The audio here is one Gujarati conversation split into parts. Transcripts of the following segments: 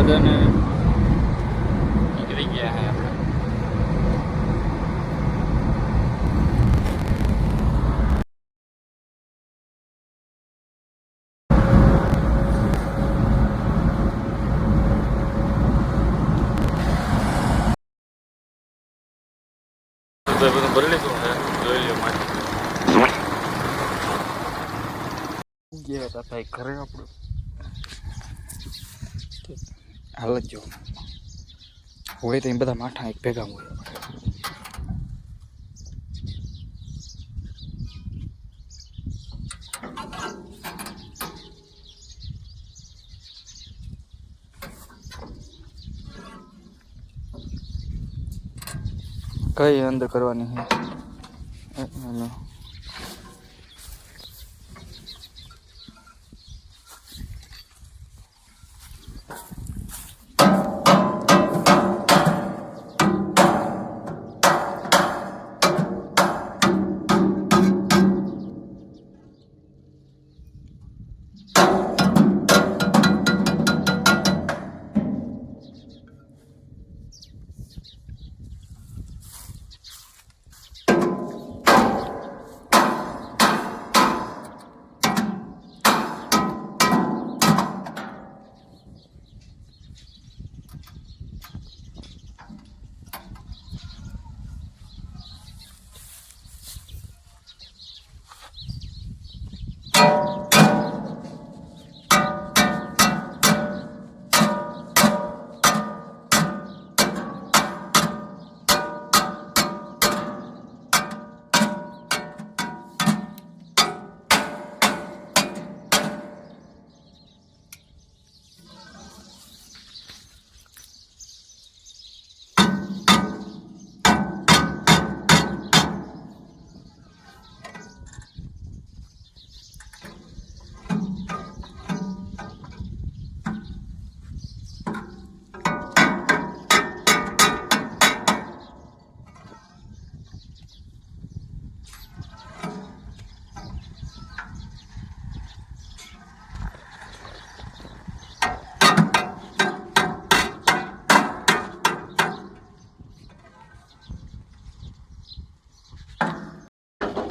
બધાને નીકળી ગયા હે આપણે. બધું ભરી લીધું છે, જોઈ લ્યો મારી ગયા હતા ભાઈ ઘરે આપણું હાલ જ જો હોય તો એ બધા માઠા એક ભેગા હોય. કઈ અંદર કરવાની છે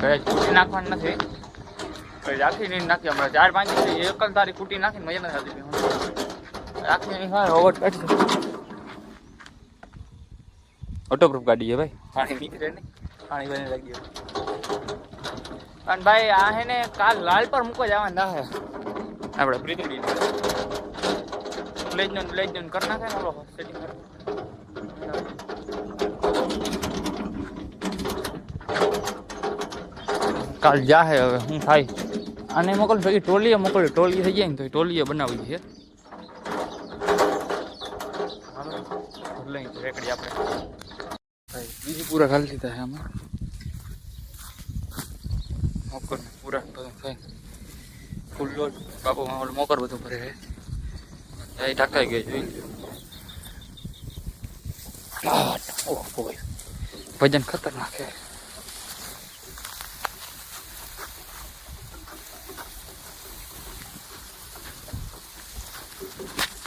કઈ કૂટી નાખવાની નથી, કઈ રાખી નહીં નાખી. હમણાં 4-5 દિવસ એક જ તારી કૂટી નાખીને મજા નથી આવતી. રાખી નહીં હોય ઓવર કાઢી ઓટોપ્રૂફ ગાડી છે ભાઈ, પાણી નીકળે નહીં, પાણી બને લાગી ગયું. અને ભાઈ આ હે ને કાલ લાલ પર મૂકવા જવાના હે આપણે પ્રીતિબી પ્લેજ કરી નાખે ને આપણો સેટિંગ કાલ જા હે. હવે શું થાય આને મોકલ ભેગી ટોલીએ મોકલ્યું, ટોલી થઈ જાય ને તો ટોલીએ બનાવી છે રેકડી આપણે બીજી પૂરા ખાલી લીધા છે આમાં મોકર પૂરા બધું થાય ફૂલ લોડ બાપુ મોકર બધું ભરે છે એ ટાકાઈ ગઈ જોઈ લો. વજન ખતરનાક છે.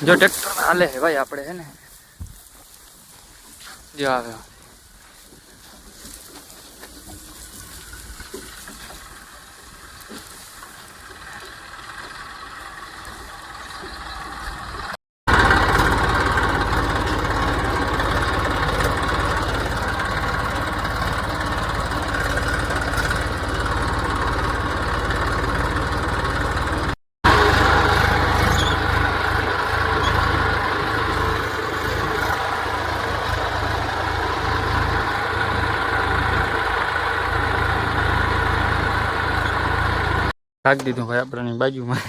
જો ટ્રેક્ટર હાલે છે ભાઈ આપણે છે ને જો આવે રાખી દીધું ભાઈ આપણને બાજુમાં.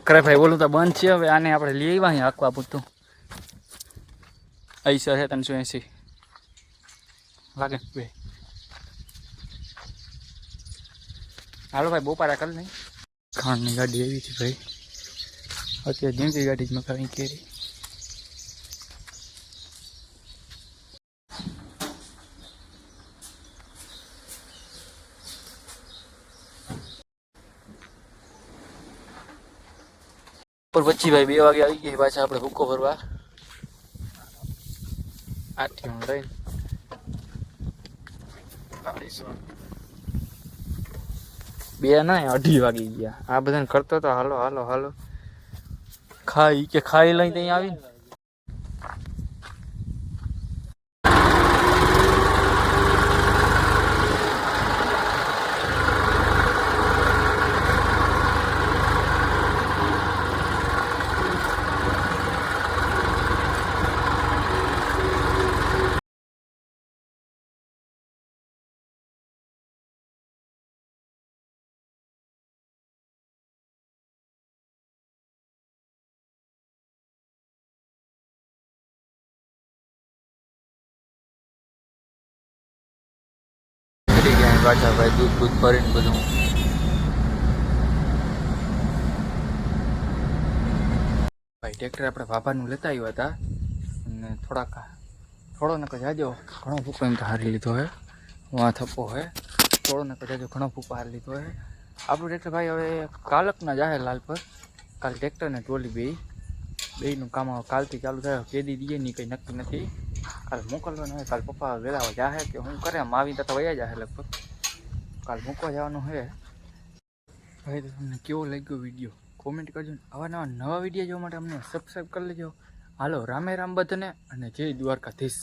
કરે ભાઈ બોલું તો બંધ છે. હવે આને આપણે લઈ આવ્યા અહીંયા આખવા પૂરતું. આઈસર છે 380 લાગે ભાઈ. હાલો ભાઈ બપોરા કરી નહીં. ખાંડની ગાડી એવી છે ભાઈ, અત્યારે જિંદગી ગાડી જ મકાવી કેરી. પર પછી ભાઈ 2 વાગે આવી ગઈ પાછા આપણે ભૂકો ભરવા 8 રહીને બે ના 2:30 વાગી ગયા આ બધાને કરતો તો હાલો હાલો હાલો ખાઈ કે ખાઈ લઈ ત્યાં આવીને પાછા ભાઈ દૂધ ભરીને બધું ભાઈ ટ્રેક્ટર આપણે બાબાનું લેતા આવ્યા હતા અને થોડો નકર જાજો ઘણો ફૂકો એમ તો હારી લીધો હે વાં થપ્પો હે થોડો નકર જાજો ઘણો ફૂકો હારી લીધો હે આપણું ટ્રેક્ટર ભાઈ હવે કાલકના જાહે લાલ પર કાલ ટ્રેક્ટર ને ટ્રોલી બેયનું કામ કાલથી ચાલુ થાય કેદી દઈએ ની કંઈ નક્કી નથી કાલ મોકલવાનું હોય કાલ પપ્પા વહેલા જાહે કે હું કરે આમ આવી તો વયા જાહે લગભગ કાલ મૂકવા જવાનું છે ભાઈ તો તમને કેવો લાગ્યો વિડીયો કોમેન્ટ કરજો આવા નવા વિડીયો જોવા માટે અમને સબસ્ક્રાઈબ કરી લેજો હાલો રામે રામ બધાને અને જય દ્વારકાધીશ